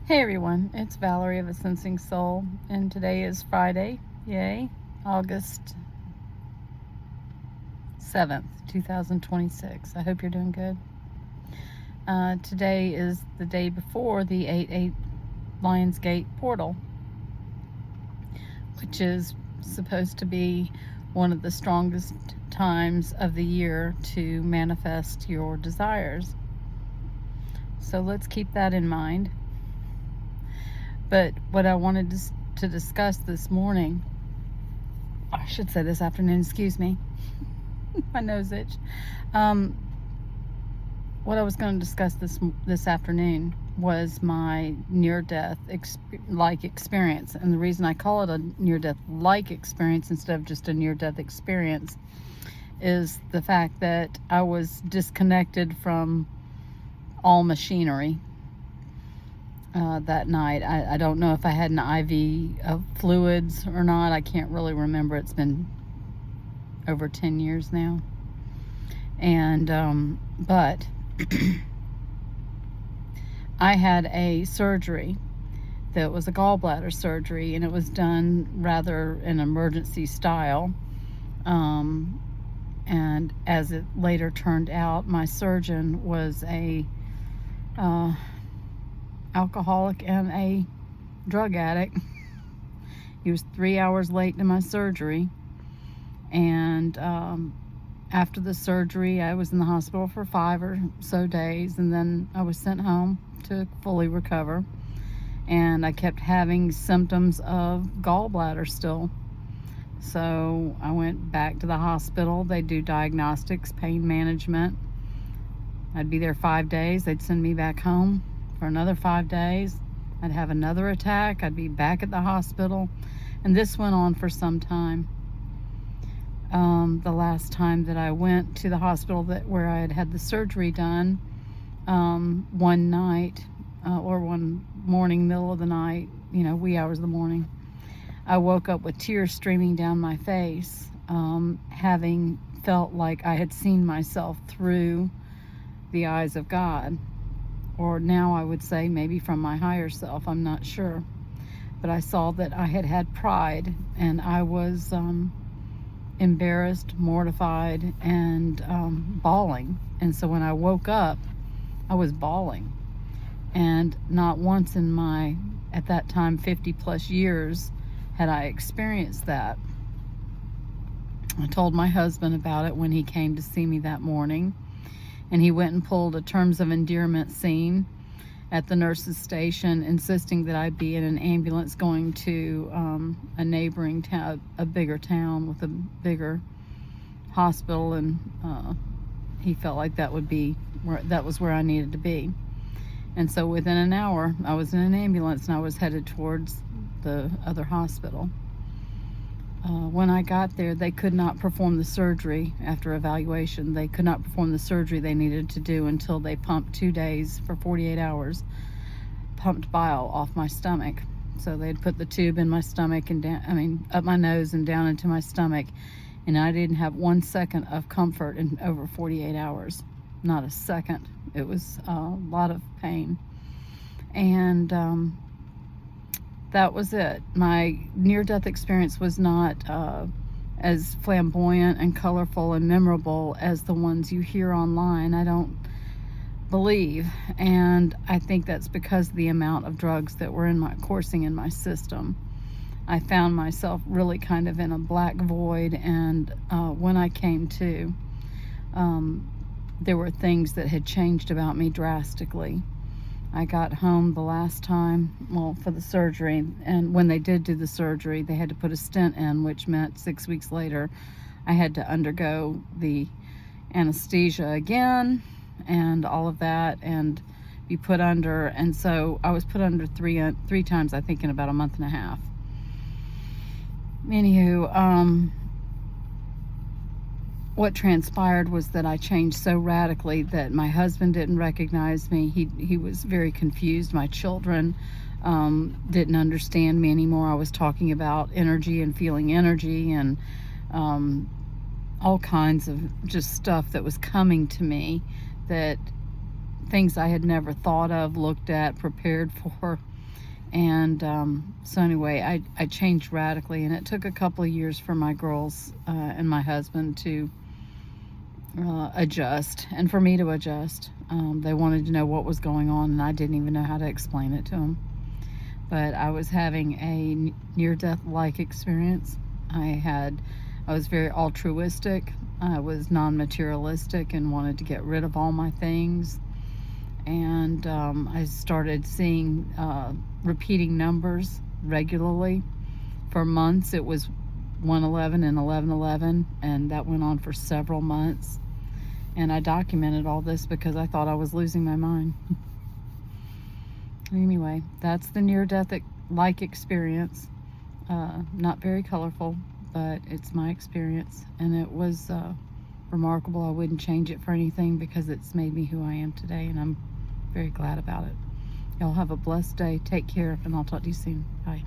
Hey everyone, it's Valerie of A Sensing Soul, and today is Friday, yay, August 7th, 2026. I hope you're doing good. Today is the day before the 8/8 Lionsgate portal, which is supposed to be one of the strongest times of the year to manifest your desires. So let's keep that in mind. But what I wanted to discuss this morning, I should say this afternoon, excuse me, my nose itch. What I was going to discuss this afternoon was my near-death like experience. And the reason I call it a near-death like experience instead of just a near-death experience is the fact that I was disconnected from all machinery that night. I don't know if I had an IV of fluids or not. I can't really remember. It's been over 10 years now. And, but I had a surgery that was a gallbladder surgery, and it was done rather in emergency style. And as it later turned out, my surgeon was a alcoholic and a drug addict. He was 3 hours late to my surgery, and after the surgery I was in the hospital for 5 or so days, and then I was sent home to fully recover. And I kept having symptoms of gallbladder still, so I went back to the hospital. They do diagnostics, pain management. I'd be there 5 days. They'd send me back home for another 5 days. I'd have another attack. I'd be back at the hospital. And this went on for some time. The last time that I went to the hospital where I had had the surgery done, one night, or one morning, middle of the night, wee hours of the morning, I woke up with tears streaming down my face, having felt like I had seen myself through the eyes of God. Or now I would say maybe from my higher self, I'm not sure. But I saw that I had had pride, and I was embarrassed, mortified, and bawling. And so when I woke up, I was bawling. And not once in my, at that time, 50 plus years had I experienced that. I told my husband about it when he came to see me that morning. And he went and pulled a terms of endearment scene at the nurse's station, insisting that I be in an ambulance going to a neighboring town, a bigger town with a bigger hospital, and he felt like that was where I needed to be. And so within an hour, I was in an ambulance and I was headed towards the other hospital. When I got there, they could not perform the surgery after evaluation. They could not perform the surgery they needed to do until they pumped 2 days for 48 hours, pumped bile off my stomach. So they'd put the tube in my stomach and down, up my nose and down into my stomach. And I didn't have 1 second of comfort in over 48 hours. Not a second. It was a lot of pain. And, that was it. My near-death experience was not as flamboyant and colorful and memorable as the ones you hear online, I don't believe. And I think that's because of the amount of drugs that were coursing in my system. I found myself really kind of in a black void, and when I came to, there were things that had changed about me drastically. I got home the last time, for the surgery, and when they did do the surgery, they had to put a stent in, which meant 6 weeks later I had to undergo the anesthesia again and all of that and be put under. And so I was put under three times, I think, in about a month and a half. Anywho, what transpired was that I changed so radically that my husband didn't recognize me. He was very confused. My children didn't understand me anymore. I was talking about energy and feeling energy and all kinds of just stuff that was coming to me, that things I had never thought of, looked at, prepared for. And so anyway, I changed radically, and it took a couple of years for my girls and my husband to adjust, and for me to adjust. They wanted to know what was going on, and I didn't even know how to explain it to them. But I was having a near-death-like experience. I was very altruistic. I was non-materialistic and wanted to get rid of all my things. And I started seeing repeating numbers regularly. For months, it was 111 and 1111, and that went on for several months. And I documented all this because I thought I was losing my mind. Anyway, that's the near-death-like experience. Not very colorful, but it's my experience, and it was remarkable. I wouldn't change it for anything because it's made me who I am today, and I'm very glad about it. Y'all have a blessed day. Take care, and I'll talk to you soon. Bye.